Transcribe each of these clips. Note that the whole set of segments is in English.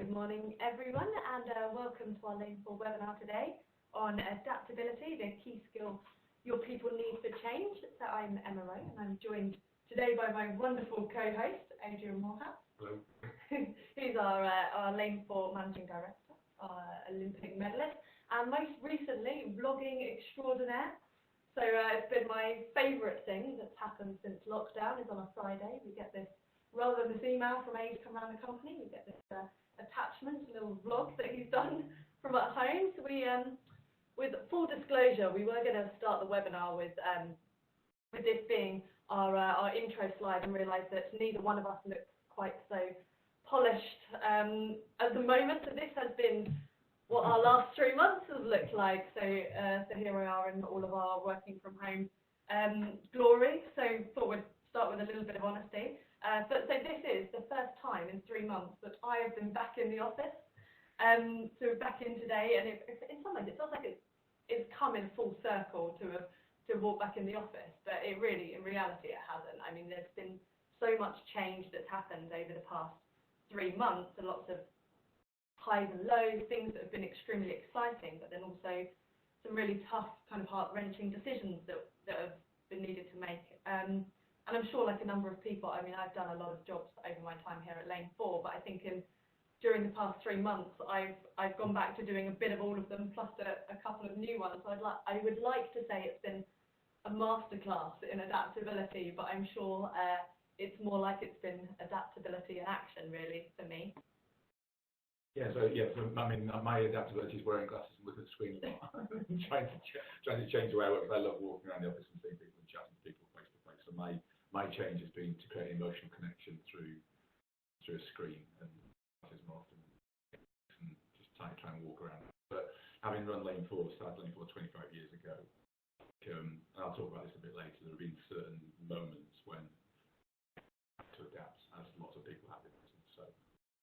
Good morning, everyone, and welcome to our Lane 4 webinar today on adaptability, the key skill your people need for change. So I'm Emma Rowe, and I'm joined today by my wonderful co-host, Adrian Moorhouse. Hello. Who's our Lane 4 Managing Director, our Olympic medalist, and most recently, vlogging extraordinaire. So it's been my favourite thing that's happened since lockdown is on a Friday. We get this, rather than this email from Aid come around the company, we get this attachment, a little vlog that he's done from at home. So we, with full disclosure, we were going to start the webinar with this being our intro slide, and realised that neither one of us looks quite so polished at the moment. So this has been what our last 3 months has looked like. So here we are in all of our working from home glory. So thought we'd start with a little bit of honesty. So this is the first time in 3 months that I have been back in the office. So we're back in today, and in some ways it feels like it's come in full circle to walk back in the office, but it really, in reality, it hasn't. I mean, there's been so much change that's happened over the past 3 months, and lots of highs and lows, things that have been extremely exciting, but then also some really tough, kind of heart-wrenching decisions that have been needed to make. And I'm sure, like a number of people, I mean, I've done a lot of jobs over my time here at Lane 4, but I think during the past 3 months, I've gone back to doing a bit of all of them, plus a couple of new ones. So I would like to say it's been a masterclass in adaptability, but I'm sure it's more like it's been adaptability in action, really, for me. So I mean, my adaptability is wearing glasses and looking at the screen a lot. trying to change the way I work, because I love walking around the office and seeing people and chatting to people face to face. So my change has been to create an emotional connection through a screen, and glasses more often, and just try and walk around. But having run Lane 4, started Lane 4 25 years ago, and I'll talk about this a bit later, there have been certain moments when I had to adapt, as lots of people have in business. So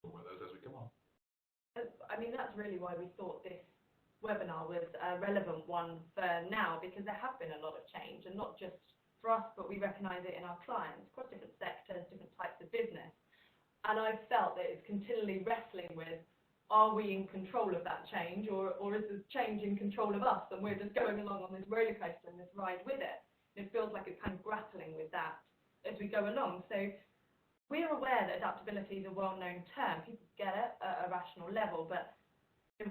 we'll talk about those as we come on. I mean, that's really why we thought this webinar was a relevant one for now, because there have been a lot of change, and not just for us, but we recognise it in our clients across different sectors, different types of business. And I've felt that it's continually wrestling with, are we in control of that change, or is the change in control of us, and we're just going along on this roller coaster and this ride with it? And it feels like it's kind of grappling with that as we go along. So we're aware that adaptability is a well-known term. People get it at a rational level, but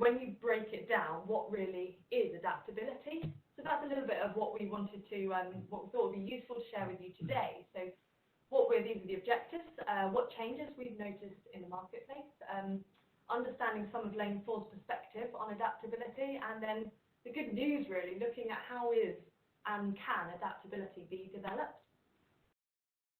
when you break it down, what really is adaptability? So that's a little bit of what we wanted to, what we thought would be useful to share with you today. So these are the objectives, what changes we've noticed in the marketplace, understanding some of Lane 4's perspective on adaptability, and then the good news, really, looking at how is and can adaptability be developed.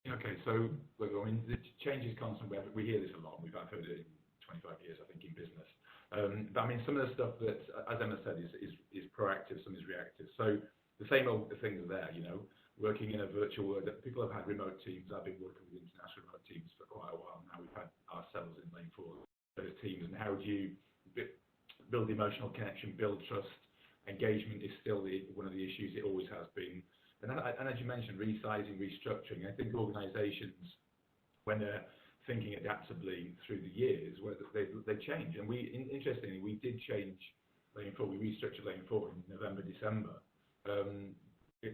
Okay, so look, I mean, the change is constant. We hear this a lot. I've heard it in 25 years, I think, in business. But I mean, some of the stuff that, as Emma said, is proactive, some is reactive. So the same old things are there, you know, working in a virtual world. People have had remote teams. I've been working with international remote teams for quite a while now. We've had ourselves in Lane 4, those teams. And how do you build emotional connection, build trust? Engagement is still one of the issues. It always has been. And as you mentioned, resizing, restructuring. I think organisations, when they're thinking adaptably through the years, where they change. And interestingly, we did change Lane 4. We restructured Lane 4 in November, December.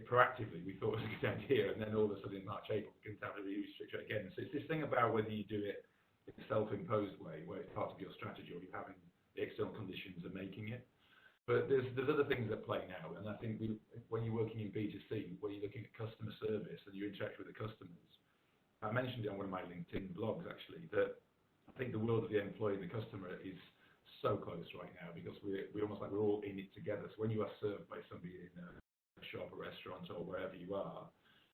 Proactively, we thought it was a good idea, and then all of a sudden in March, April, we have to restructure it again. So it's this thing about whether you do it in a self-imposed way, where it's part of your strategy, or you're having the external conditions are making it. But there's other things at play now, and I think when you're working in B2C, when you're looking at customer service and you interact with the customers, I mentioned it on one of my LinkedIn blogs actually, that I think the world of the employee and the customer is so close right now, because we're almost like we're all in it together. So when you are served by somebody in a shop, a restaurant, or wherever you are,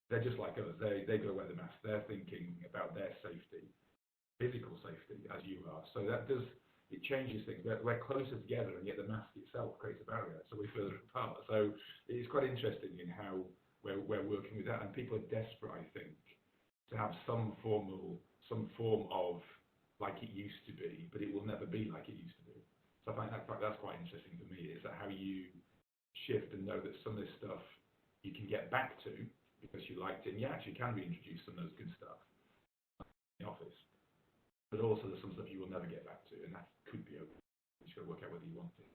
they're just like us. They go wear the mask. They're thinking about their safety, physical safety, as you are. So it changes things. We're closer together, and yet the mask itself creates a barrier, so we're further apart. So it's quite interesting in how we're working with that, and people are desperate, I think, to have some form of like it used to be, but it will never be like it used to be. So I find that's quite interesting for me, is that how you shift and know that some of this stuff you can get back to because you liked it, and you actually can reintroduce some of those good stuff in the office. but also there's some stuff you will never get back to, and that could be okay. You just got to work out whether you want it.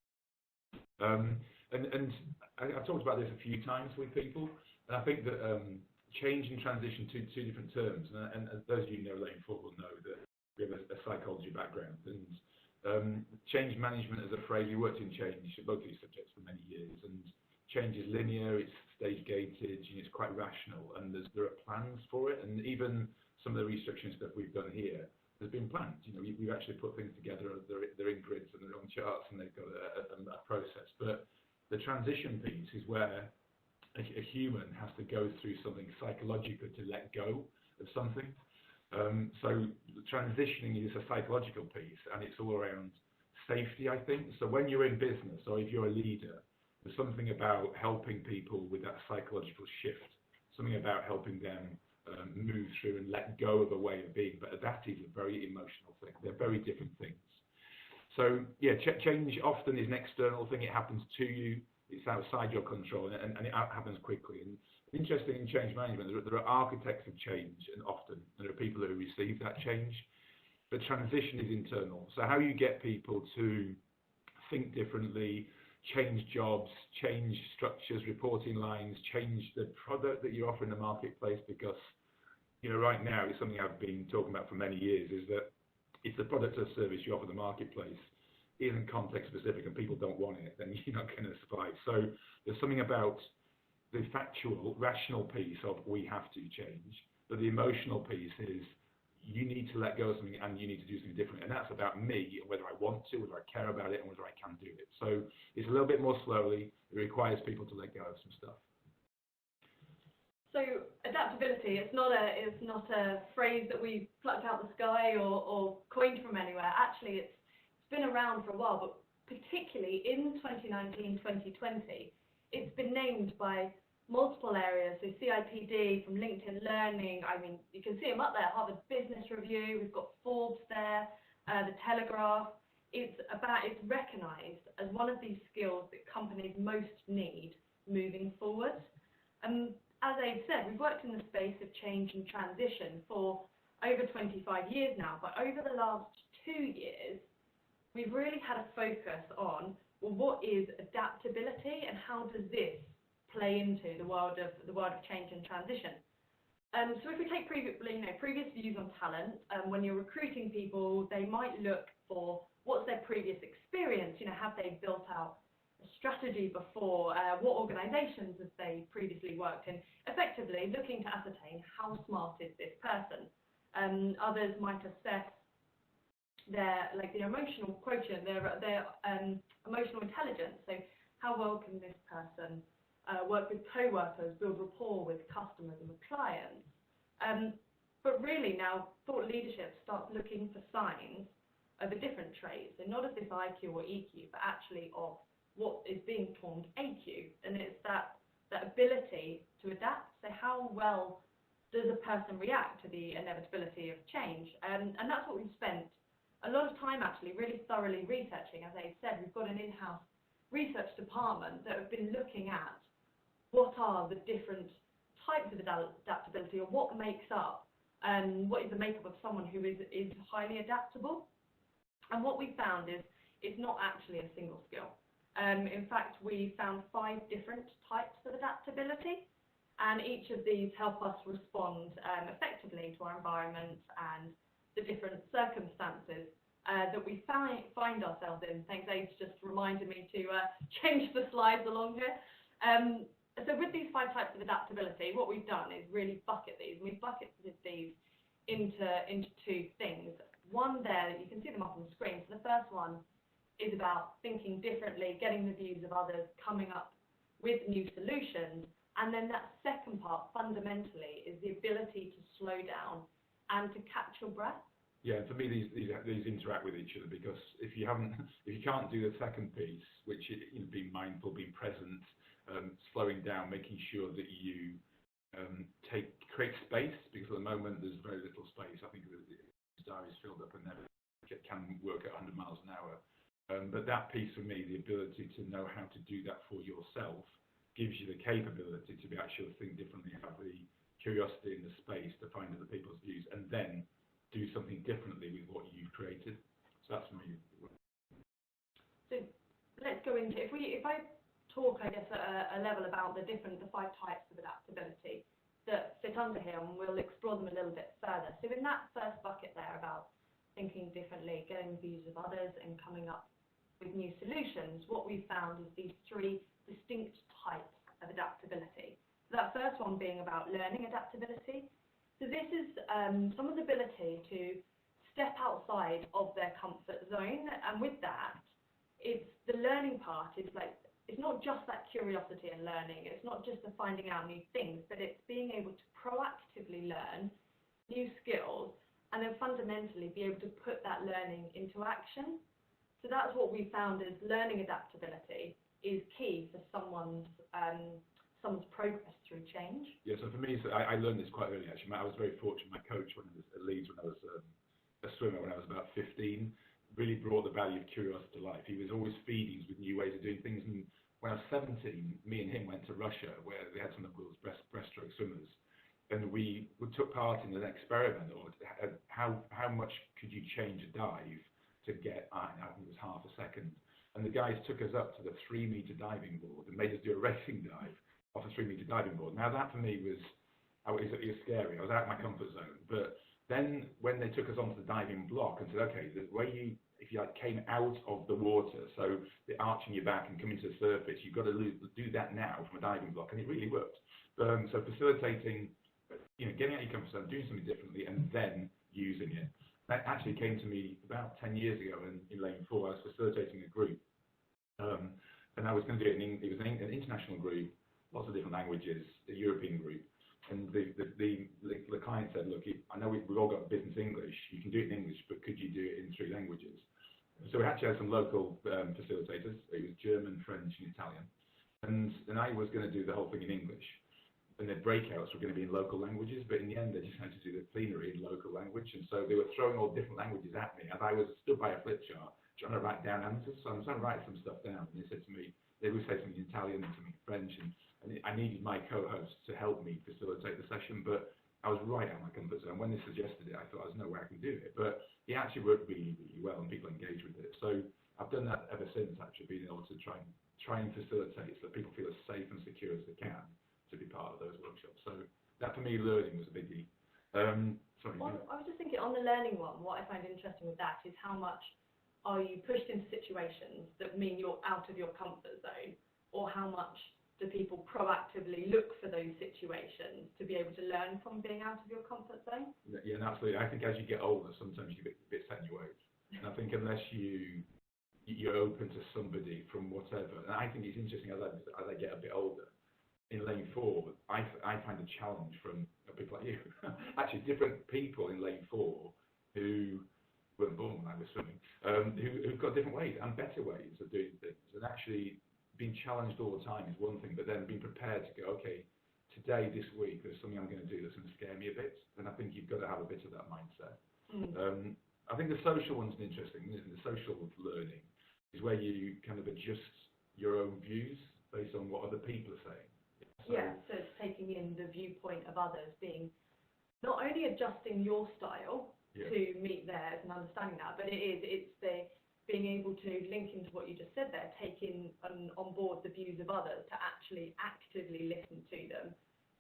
And I've talked about this a few times with people, and I think that change and transition, two different terms, and those of you who know Lane football know that we have a psychology background, and change management as a phrase, we worked in change, both these subjects for many years, and change is linear, it's stage gated, it's quite rational, and there are plans for it, and even some of the restructuring stuff we've done here, there's been plans. We've actually put things together, they're in grids and they're on charts, and they've got a process. But the transition piece is where a human has to go through something psychological to let go of something. So transitioning is a psychological piece, and it's all around safety, I think. So when you're in business, or if you're a leader, there's something about helping people with that psychological shift, something about helping them move through and let go of a way of being. But that is a very emotional thing. They're very different things. So yeah, change often is an external thing. It happens to you. It's outside your control, and it happens quickly. And interesting in change management, there are architects of change, and often there are people who receive that change. But transition is internal. So how you get people to think differently, change jobs, change structures, reporting lines, change the product that you offer in the marketplace, because right now it's something I've been talking about for many years, is that if the product or service you offer the marketplace isn't context specific and people don't want it, then you're not going to survive. So there's something about the factual, rational piece of we have to change, but the emotional piece is you need to let go of something and you need to do something different. And that's about me, and whether I want to, whether I care about it, and whether I can do it. So it's a little bit more slowly. It requires people to let go of some stuff. So adaptability, it's not a phrase that we plucked out the sky or coined from anywhere. Actually, it's been around for a while, but particularly in 2019, 2020, it's been named by multiple areas. So CIPD, from LinkedIn Learning, I mean, you can see them up there, Harvard Business Review, we've got Forbes there, the Telegraph. It's recognised as one of these skills that companies most need moving forward. As Abe said, we've worked in the space of change and transition for over 25 years now, but over the last 2 years, we've really had a focus on, well, what is adaptability and how does this play into the world of change and transition? So if we take previous views on talent, when you're recruiting people, they might look for what's their previous experience. Have they built out a strategy before? What organisations have they previously worked in? Effectively, looking to ascertain how smart is this person. Others might assess their emotional quotient, their emotional intelligence. So how well can this person work with co-workers, build rapport with customers and with clients? But really now, thought leadership starts looking for signs of a different trait. So not of this IQ or EQ, but actually of what is being termed AQ. And it's that ability to adapt. So how well does a person react to the inevitability of change? And that's what we've spent a lot of time actually really thoroughly researching. As I said, we've got an in-house research department that have been looking at what are the different types of adaptability, or what makes up, what is the makeup of someone who is highly adaptable. And what we found is it's not actually a single skill. In fact, we found 5 different types of adaptability, and each of these help us respond effectively to our environment and the different circumstances that we find ourselves in. Thanks, Abe, just reminded me to change the slides along here. So with these 5 types of adaptability, what we've done is really bucket these. We've bucketed these into 2 things. One there, that you can see them up on the screen. So the first one is about thinking differently, getting the views of others, coming up with new solutions. And then that second part, fundamentally, is the ability to slow down and to catch your breath. Yeah, for me, these interact with each other, because if you can't do the second piece, which is being mindful, being present, slowing down, making sure that you create space, because at the moment there's very little space. I think the diary is filled up and never can work at 100 miles an hour. But that piece for me, the ability to know how to do that for yourself, gives you the capability to be actually think differently, have the curiosity and the space to find other people's views, and then do something differently with what you've created. So that's for me. So let's go into, if I talk, I guess, at a level about the 5 types of adaptability that fit under here, and we'll explore them a little bit further. So in that first bucket there about thinking differently, getting views of others, and coming up with new solutions, what we found is these 3 distinct types of adaptability. So that first one being about learning adaptability. So this is someone's ability to step outside of their comfort zone, and with that, it's the learning part is like, it's not just that curiosity and learning, it's not just the finding out new things, but it's being able to proactively learn new skills and then fundamentally be able to put that learning into action. So that's what we found is learning adaptability is key for someone's progress through change. Yeah, so for me, I learned this quite early actually. I was very fortunate. My coach when I was at Leeds, when I was a swimmer when I was about 15, really brought the value of curiosity to life. He was always feeding us with new ways of doing things. And when I was 17, me and him went to Russia, where they had some of the world's best breaststroke swimmers, and we took part in an experiment. Or how much could you change a dive to get, I think it was half a second. And the guys took us up to the 3-meter diving board and made us do a racing dive off a 3-meter diving board. Now that for me was scary. I was out of my comfort zone. But then when they took us onto the diving block and said, okay, the way you, if you like, came out of the water, so the arching your back and coming to the surface, you've got to do that now from a diving block, and it really worked. So facilitating, getting out of your comfort zone, doing something differently, and then using it. That actually came to me about 10 years ago in Lane 4. I was facilitating a group, and I was going to do it it was an international group, lots of different languages, a European group. And the client said, look, I know we've all got business English, you can do it in English, but could you do it in 3 languages? So we actually had some local facilitators. It was German, French, and Italian. And I was going to do the whole thing in English. And the breakouts were going to be in local languages, but in the end, they just had to do the plenary in local language. And so they were throwing all different languages at me, as I was stood by a flip chart trying to write down answers. So I'm trying to write some stuff down, and they said to me, they would say something in Italian and something in French, and I needed my co-host to help me facilitate the session, but I was right out of my comfort zone. When they suggested it, I thought there's no way I can do it, but it actually worked really, really well, and people engaged with it. So I've done that ever since, actually, being able to try and facilitate so that people feel as safe and secure as they can to be part of those workshops. So that, for me, learning was a biggie. Sorry. Well, I was just thinking, on the learning one, what I find interesting with that is how much are you pushed into situations that mean you're out of your comfort zone, or how much do people proactively look for those situations to be able to learn from being out of your comfort zone? Yeah, and absolutely. I think as you get older, sometimes you get a bit set in your ways. And I think unless you're open to somebody from whatever, and I think it's interesting as I get a bit older. In Lane 4, I find a challenge from people like you, actually different people in Lane 4 who weren't born when I was swimming, who've got different ways and better ways of doing things. And actually being challenged all the time is one thing, but then being prepared to go, okay, today, this week, there's something I'm going to do that's going to scare me a bit. And I think you've got to have a bit of that mindset. I think the social one's interesting, isn't it? The social learning is where you kind of adjust your own views based on what other people are saying. So it's taking in the viewpoint of others, being not only adjusting your style to meet theirs and understanding that, but it's the being able to link into what you just said there, taking on board the views of others, to actually actively listen to them,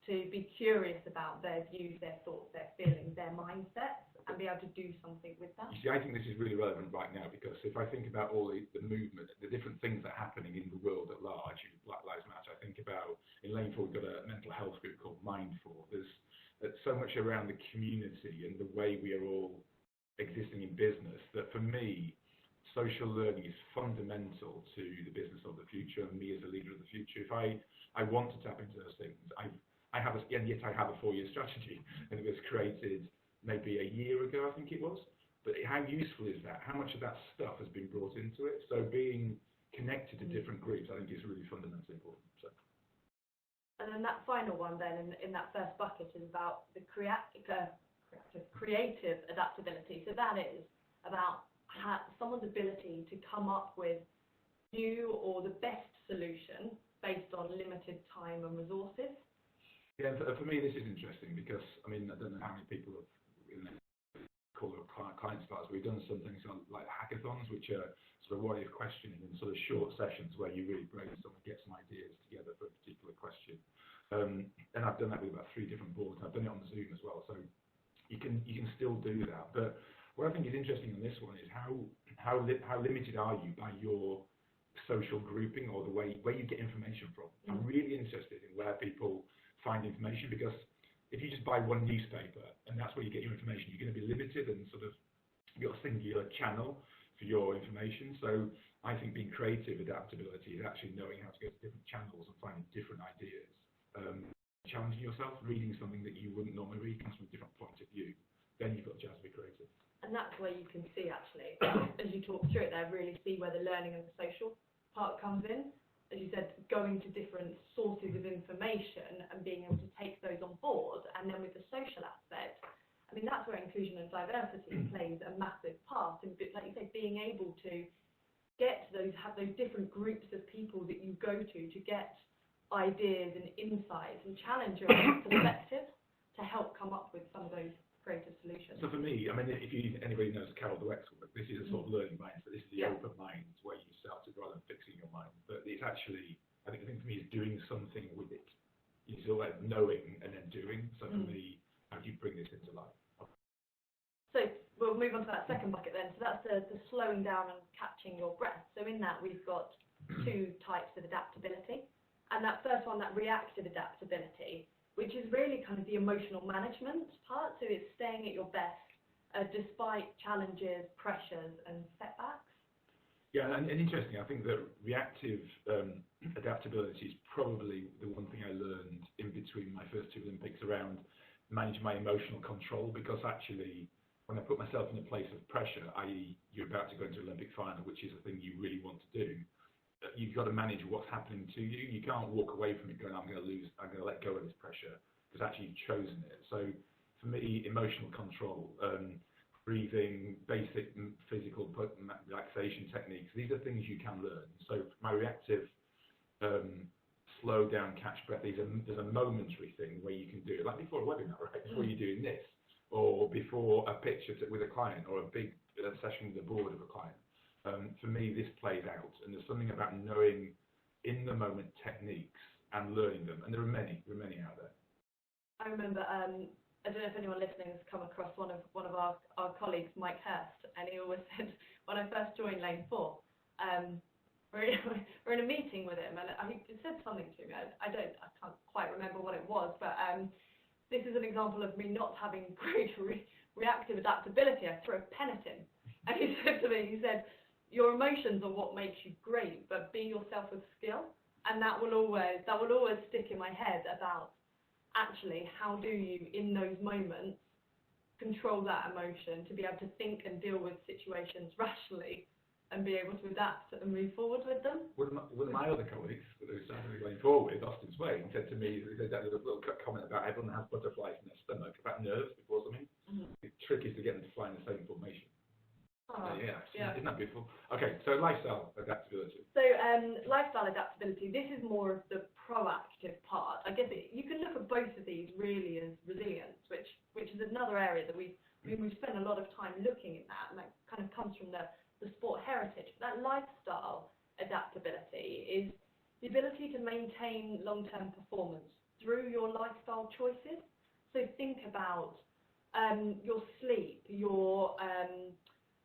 to be curious about their views, their thoughts, their feelings, their mindsets, and be able to do something with that. You see, I think this is really relevant right now, because if I think about all the movement, the different things that are happening in the world at large, Black Lives Matter, I think about, in Lane 4, we've got a mental health group called Mindful. There's so much around the community and the way we are all existing in business that, for me, social learning is fundamental to the business of the future and me as a leader of the future. If I want to tap into those things, I have a 4-year strategy, and it was created maybe a year ago, I think it was. But how useful is that? How much of that stuff has been brought into it? So being connected to different groups, I think, is really fundamentally important. So. And then that final one then, in that first bucket, is about the creative adaptability. So that is about someone's ability to come up with new or the best solution based on limited time and resources. Yeah, for me this is interesting because, I mean, I don't know how many people have called we've done some things like hackathons, which are sort of what-if questioning and sort of short sessions where you really brainstorm and get some ideas together for a particular question. And I've done that with about 3 different boards. I've done it on Zoom as well, so you can still do that. But what I think is interesting on this one is how limited are you by your social grouping or the way where you get information from. I'm really interested in where people find information, because if you just buy one newspaper and that's where you get your information, you're going to be limited and sort of your singular channel for your information. So I think being creative adaptability is actually knowing how to go to different channels and finding different ideas. Challenging yourself, reading something that you wouldn't normally read comes from a different point of view. Then you've got the chance to be creative. And that's where you can see, actually, as you talk through it there, really see where the learning and the social part comes in. As you said, going to different sources of information and being able to take those on board. And then with the social aspect, I mean, that's where inclusion and diversity plays a massive part. And like you say, being able to get those, have those different groups of people that you go to get ideas and insights and challenge your own perspective to help come up with some of those creative solutions. So for me, I mean, if anybody knows Carol Dweck's work, this is a sort of learning mind. So this is the open mind where you start to rather than fixing your mind. But it's actually, I think the thing for me is doing something with it. It's all like knowing and then doing. So for me, how do you bring this into life? So we'll move on to that second bucket then. So that's the slowing down and catching your breath. So in that we've got 2 types of adaptability. And that first one, that reactive adaptability, which is really kind of the emotional management part. So it's staying at your best despite challenges, pressures, and setbacks. Yeah, and interesting. I think that reactive adaptability is probably the one thing I learned in between my first 2 Olympics around managing my emotional control, because actually when I put myself in a place of pressure, i.e. you're about to go into an Olympic final, which is a thing you really want to do, you've got to manage what's happening to you. You can't walk away from it going, I'm going to let go of this pressure, because actually you've chosen it. So for me, emotional control, breathing, basic physical relaxation techniques, these are things you can learn. So my reactive slow down, catch breath, there's a momentary thing where you can do it, like before a webinar, right? Before you're doing this, or before a pitch with a client, or a big session with the board of a client. For me, this plays out, and there's something about knowing in the moment techniques and learning them, and there are many out there. I remember, I don't know if anyone listening has come across one of our colleagues, Mike Hurst, and he always said, when I first joined Lane 4, we're in a meeting with him, and he said something to me. I can't quite remember what it was, but this is an example of me not having great reactive adaptability. I threw a pen at him, and he said to me, your emotions are what makes you great, but be yourself with skill. And that will always stick in my head about actually how do you, in those moments, control that emotion to be able to think and deal with situations rationally and be able to adapt and move forward with them. One of my other colleagues, who started going forward, Austin Swain, said to me, he said that little comment about everyone has butterflies in their stomach, about nerves before something. The trick is to get them to fly in the same formation. Yeah, isn't that beautiful? Okay, so lifestyle adaptability. So lifestyle adaptability, this is more of the proactive part. I guess you can look at both of these really as resilience, which is another area that we've spent a lot of time looking at that, and that kind of comes from the sport heritage. But that lifestyle adaptability is the ability to maintain long-term performance through your lifestyle choices. So think about your sleep, your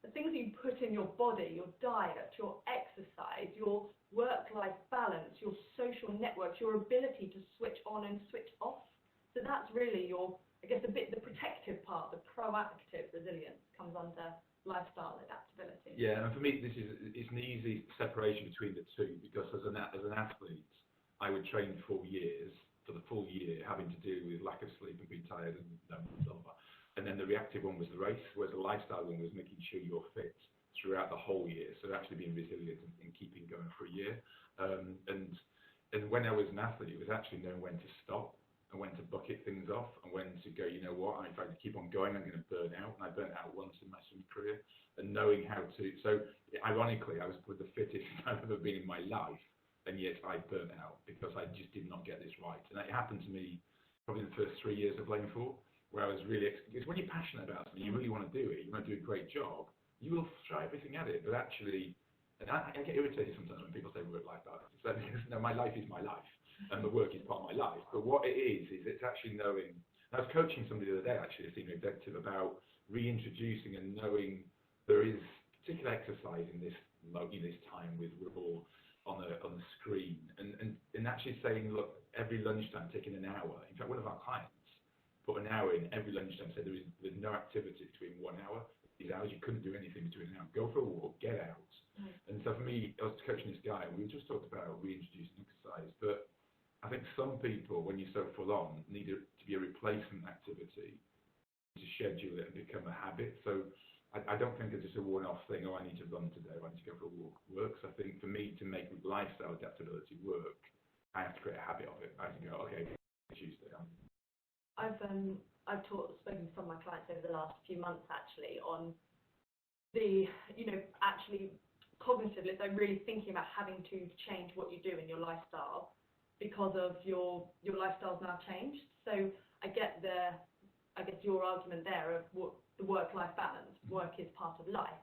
the things you put in your body, your diet, your exercise, your work-life balance, your social networks, your ability to switch on and switch off. So that's really the protective part, the proactive resilience comes under lifestyle adaptability. Yeah, and for me, it's an easy separation between the 2, because as an athlete, I would train for the full year, having to do with lack of sleep and being tired and blah, blah, blah. And then the reactive one was the race, whereas the lifestyle one was making sure you're fit throughout the whole year. So actually being resilient and keeping going for a year. And when I was an athlete, it was actually knowing when to stop and when to bucket things off and when to go, you know what, if I keep on going, I'm going to burn out. And I burnt out once in my swim career. And knowing how to, so ironically, I was with the fittest I've ever been in my life. And yet I burnt out because I just did not get this right. And it happened to me probably in the first 3 years of Lane 4. Where I was really, because when you're passionate about something, you really want to do it, you want to do a great job, you will try everything at it, but actually, and I get irritated sometimes when people say work-life balance. It's like, no, my life is my life, and the work is part of my life. But what it is it's actually knowing. I was coaching somebody the other day, actually, a senior executive, about reintroducing and knowing there is particular exercise in this time with we're all on the screen, and actually saying, look, every lunchtime taking an hour. In fact, one of our clients put an hour in every lunchtime, said there's no activity between 1 hour. These hours you couldn't do anything between an hour. Go for a walk, get out. And so for me, I was coaching this guy, and we just talked about reintroducing exercise. But I think some people, when you're so full on, need it to be a replacement activity, to schedule it and become a habit. So I don't think it's just a one-off thing. Oh, I need to run today. Or I need to go for a walk. Works. I think for me to make lifestyle adaptability work, I have to create a habit of it. I have to go, okay, Tuesday. I've spoken to some of my clients over the last few months actually on the, actually cognitively, so really thinking about having to change what you do in your lifestyle because of your lifestyle's now changed. So I guess your argument there of what the work-life balance, work is part of life.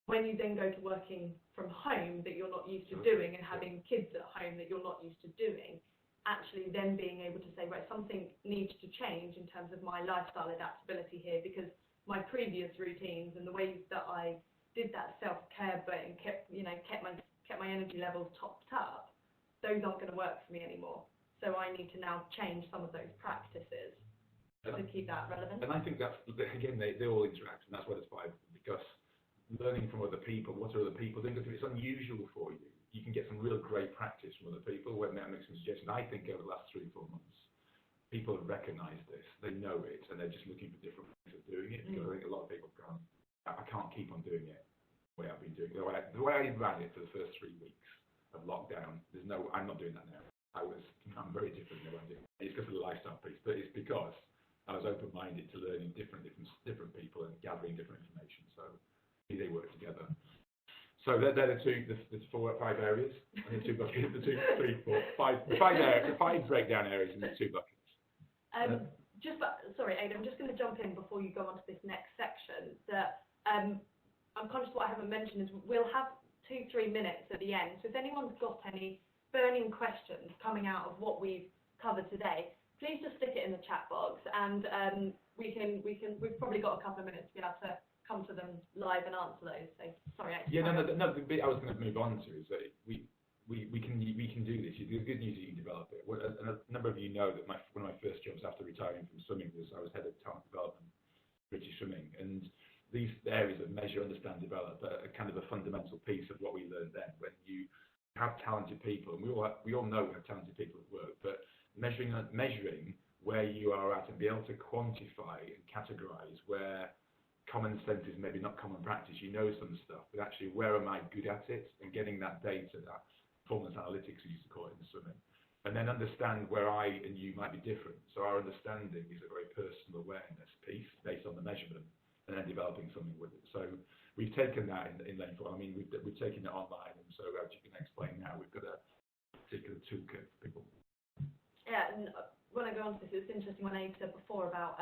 When you then go to working from home that you're not used to doing and having kids at home that you're not used to doing, actually then being able to say, right, something needs to change in terms of my lifestyle adaptability here, because my previous routines and the ways that I did that self-care but and kept my energy levels topped up, those aren't going to work for me anymore. So I need to now change some of those practices to keep that relevant. And I think that's, again, they all interact, and that's why there's five, because learning from other people, what are other people doing, because if it's unusual for you, you can get some real great practice from other people. When that makes some suggestions, I think over the last 3-4 months, people have recognised this, they know it, and they're just looking for different ways of doing it, because I think a lot of people have gone, I can't keep on doing it the way I've been doing it. The way I ran it for the first 3 weeks of lockdown, I'm not doing that now. I'm very different than I do. It's because of the lifestyle piece, but it's because I was open-minded to learning different people and gathering different information. So they work together. So they're the 5 areas, and the 2 buckets, the 5 breakdown areas and the 2 buckets. Sorry, Ada, I'm just going to jump in before you go on to this next section. That I'm conscious what I haven't mentioned is we'll have 2-3 minutes at the end. So if anyone's got any burning questions coming out of what we've covered today, please just stick it in the chat box, and we've probably got a couple of minutes to be able to come to them live and answer those. So sorry. The bit I was going to move on to is that we can do this. The good news is you can develop it. A number of you know that one of my first jobs after retiring from swimming was I was head of talent development, British Swimming, and these areas of measure, understand, develop are kind of a fundamental piece of what we learned then. When you have talented people, and we all know we have talented people at work, but measuring where you are at and be able to quantify and categorize where common sense is maybe not common practice. You know some stuff, but actually where am I good at it, and getting that data, that performance analytics we used to call it in swimming, and then understand where I and you might be different. So our understanding is a very personal awareness piece based on the measurement, and then developing something with it. So we've taken that in lane 4. I mean, we've taken it online, and so as you can explain now, we've got a particular toolkit for people. Yeah, and when I go on to this, it's interesting when I said before about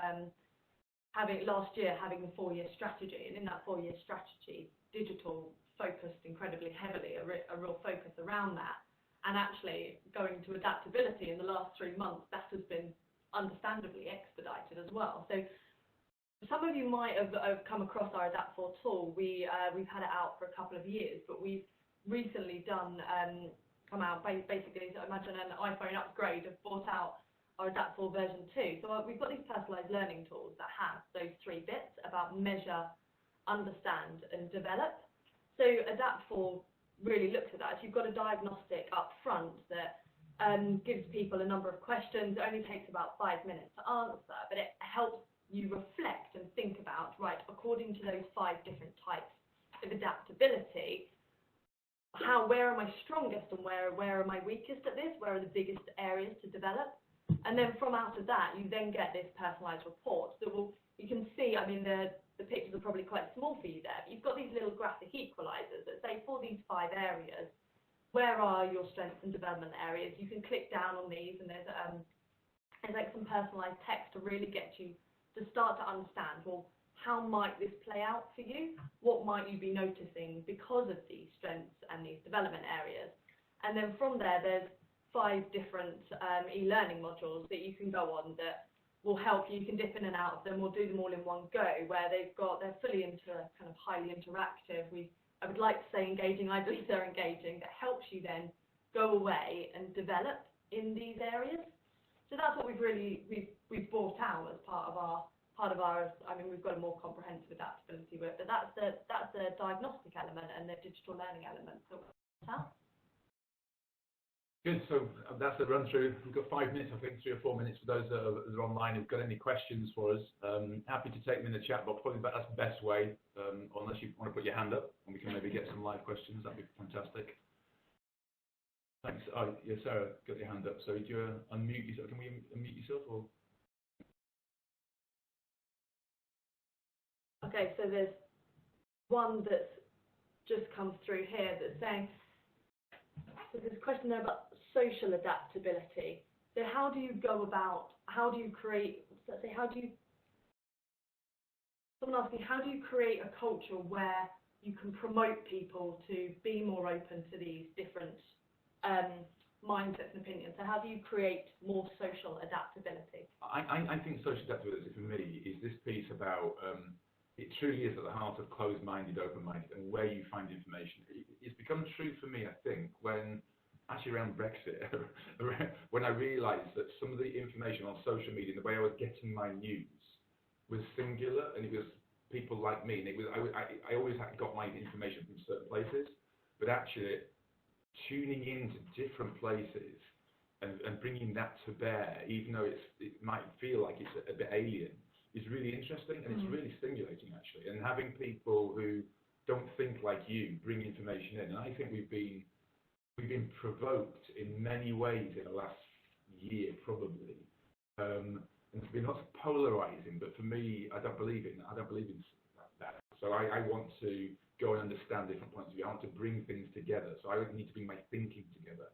last year having the 4-year strategy, and in that 4-year strategy, digital focused incredibly heavily, a real focus around that. And actually going to adaptability in the last 3 months, that has been understandably expedited as well. So some of you might have come across our Adapt4 tool. We've had it out for a couple of years, but we've recently come out basically, so imagine an iPhone upgrade, have brought out our Adapt4 version 2. So we've got these personalised learning tools that have those 3 bits about measure, understand and develop. So Adapt4 really looks at that. If you've got a diagnostic up front that gives people a number of questions, it only takes about 5 minutes to answer, but it helps you reflect and think about, right, according to those 5 different types of adaptability, where am I strongest and where am I weakest at this? Where are the biggest areas to develop? And then from out of that, you then get this personalised report that you can see, I mean, the pictures are probably quite small for you there, but you've got these little graphic equalisers that say for these 5 areas, where are your strengths and development areas? You can click down on these, and there's like some personalised text to really get you to start to understand, well, how might this play out for you? What might you be noticing because of these strengths and these development areas? And then from there, there's 5 different e-learning modules that you can go on that will help you. You can dip in and out of them or do them all in one go, where they're fully kind of highly interactive. I would like to say engaging, I believe they're engaging, that helps you then go away and develop in these areas. So that's what we've brought out as part of our, I mean, we've got a more comprehensive adaptability work, but that's the diagnostic element and the digital learning element that we've brought out. Good, so that's the run through. We've got 5 minutes, I think, 3 or 4 minutes for those that are online who've got any questions for us. Happy to take them in the chat box, probably that's the best way, unless you want to put your hand up and we can maybe get some live questions, that'd be fantastic. Thanks. Oh, yeah, Sarah, got your hand up. So do you unmute yourself? Can we unmute yourself? Or? Okay, so there's one that's just come through here that's saying, so there's a question there about social adaptability. So how do you go about, how do you create, let's say, someone asking, how do you create a culture where you can promote people to be more open to these different mindsets and opinions? So how do you create more social adaptability? I think social adaptability for me is this piece about, it truly is at the heart of closed-minded, open-minded, and where you find information. It's become true for me, I think, when, actually around Brexit, when I realised that some of the information on social media, the way I was getting my news, was singular, and it was people like me, and it was I always got my information from certain places, but actually tuning into different places and bringing that to bear, even though it might feel like it's a bit alien, is really interesting, and it's really stimulating, actually. And having people who don't think like you bring information in, and I think we've been provoked in many ways in the last year, probably. And it's been lots of polarizing, but for me, I don't believe in that. So I want to go and understand different points of view. I want to bring things together. So I need to bring my thinking together.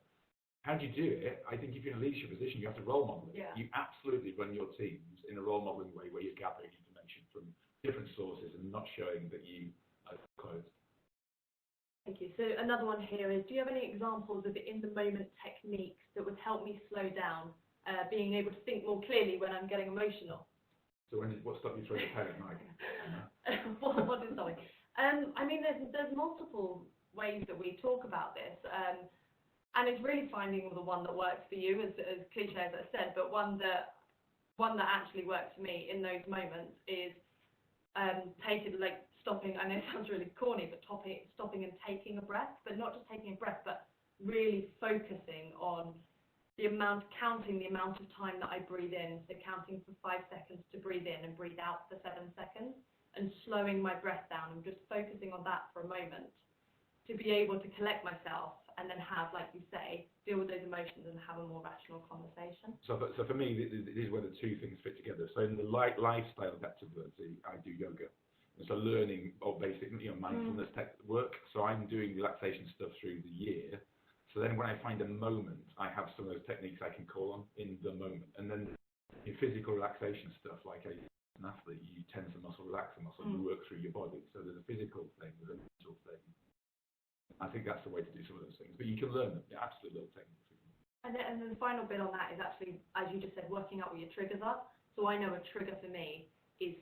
How do you do it? I think if you're in a leadership position, you have to role model it. Yeah. You absolutely run your teams in a role modeling way where you're gathering information from different sources and not showing that you are closed. Thank you. So another one here is, do you have any examples of in-the-moment techniques that would help me slow down, being able to think more clearly when I'm getting emotional? So what stopped you throwing a pen at Mike? What is something? I mean, there's multiple ways that we talk about this, and it's really finding the one that works for you, as cliche as I said, but one that actually works for me in those moments is stopping. I know it sounds really corny, but stopping and taking a breath, but not just taking a breath, but really focusing on counting the amount of time that I breathe in, so counting for 5 seconds to breathe in and breathe out for 7 seconds, and slowing my breath down and just focusing on that for a moment to be able to collect myself and then have, like you say, deal with those emotions and have a more rational conversation. So for me, this is where the two things fit together. So in the lifestyle adaptability, I do yoga. And so learning of basic mindfulness tech work. So I'm doing relaxation stuff through the year. So then when I find a moment, I have some of those techniques I can call on in the moment. And then in physical relaxation stuff, like an athlete, you tense a muscle, relax a muscle, you work through your body. So there's a physical thing, there's a mental thing. I think that's the way to do some of those things. But you can learn them. They're absolutely little techniques. And then the final bit on that is actually, as you just said, working out what your triggers are. So I know a trigger for me is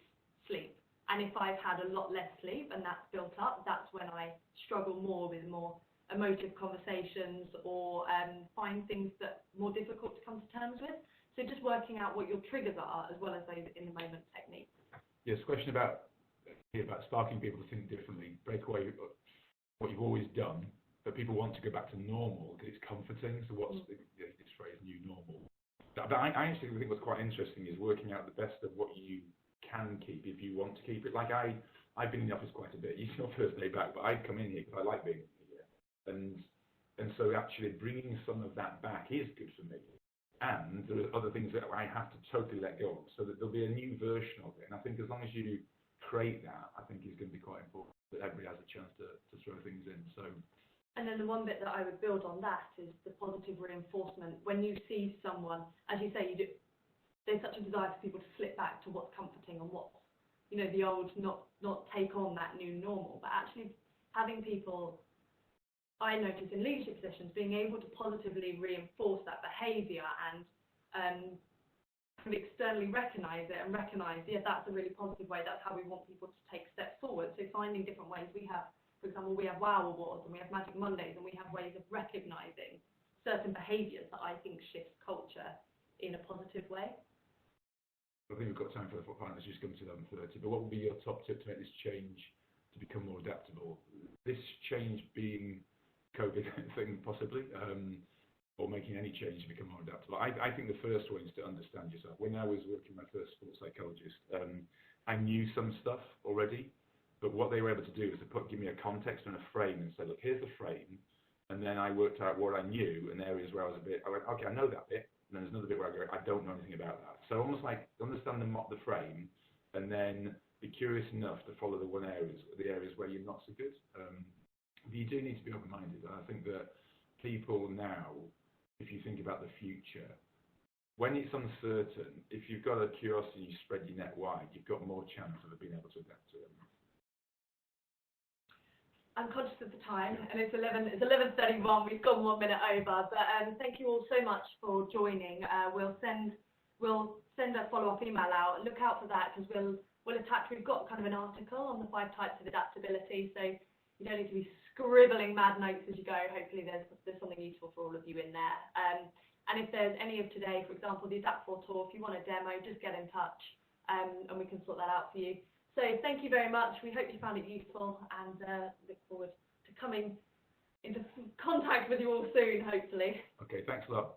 sleep. And if I've had a lot less sleep and that's built up, that's when I struggle more with more emotive conversations or find things that are more difficult to come to terms with. So just working out what your triggers are as well as those in-the-moment techniques. Yes, question about sparking people to think differently, break away what you've always done, but people want to go back to normal because it's comforting. So what's this phrase, new normal? But I actually think what's quite interesting is working out the best of what you can keep if you want to keep it. Like I've been in the office quite a bit. It's your first day back, but I'd come in here because I like being here. And so actually bringing some of that back is good for me. And there are other things that I have to totally let go of, so that there'll be a new version of it. And I think as long as you create that, I think it's going to be quite important that everybody has a chance to throw things in. So. And then the one bit that I would build on that is the positive reinforcement. When you see someone, as you say, there's such a desire for people to flip back to what's comforting and what's you know, the old, not take on that new normal, but actually having people, I notice in leadership positions, being able to positively reinforce that behaviour and kind of externally recognise it and recognise, yeah, that's a really positive way, that's how we want people to take steps forward. So finding different ways. We have, for example, we have Wow Awards and we have Magic Mondays, and we have ways of recognising certain behaviours that I think shifts culture in a positive way. I think we've got time for the partners just come to 11:30, but what would be your top tip to make this change to become more adaptable? This change being COVID thing, possibly, or making any change to become more adaptable. I think the first one is to understand yourself. When I was working with my first sports psychologist, I knew some stuff already, but what they were able to do was to give me a context and a frame and say, look, here's the frame, and then I worked out what I knew and areas where I went, okay, I know that bit, and then there's another bit where I go, I don't know anything about that. So almost like understand the frame, and then be curious enough to follow the areas where you're not so good. But you do need to be open-minded, and I think that people now, if you think about the future, when it's uncertain, if you've got a curiosity and you spread your net wide, you've got more chance of being able to adapt to it. I'm conscious of the time, and it's 11:31. We've gone 1 minute over, but thank you all so much for joining. We'll send a follow-up email out. Look out for that, because we'll attach. We've got kind of an article on the 5 types of adaptability, so you don't need to be scribbling mad notes as you go. Hopefully there's something useful for all of you in there. And if there's any of today, for example, the Adaptable tour, if you want a demo, just get in touch, and we can sort that out for you. So thank you very much. We hope you found it useful, and look forward to coming into contact with you all soon, hopefully. Okay, thanks a lot.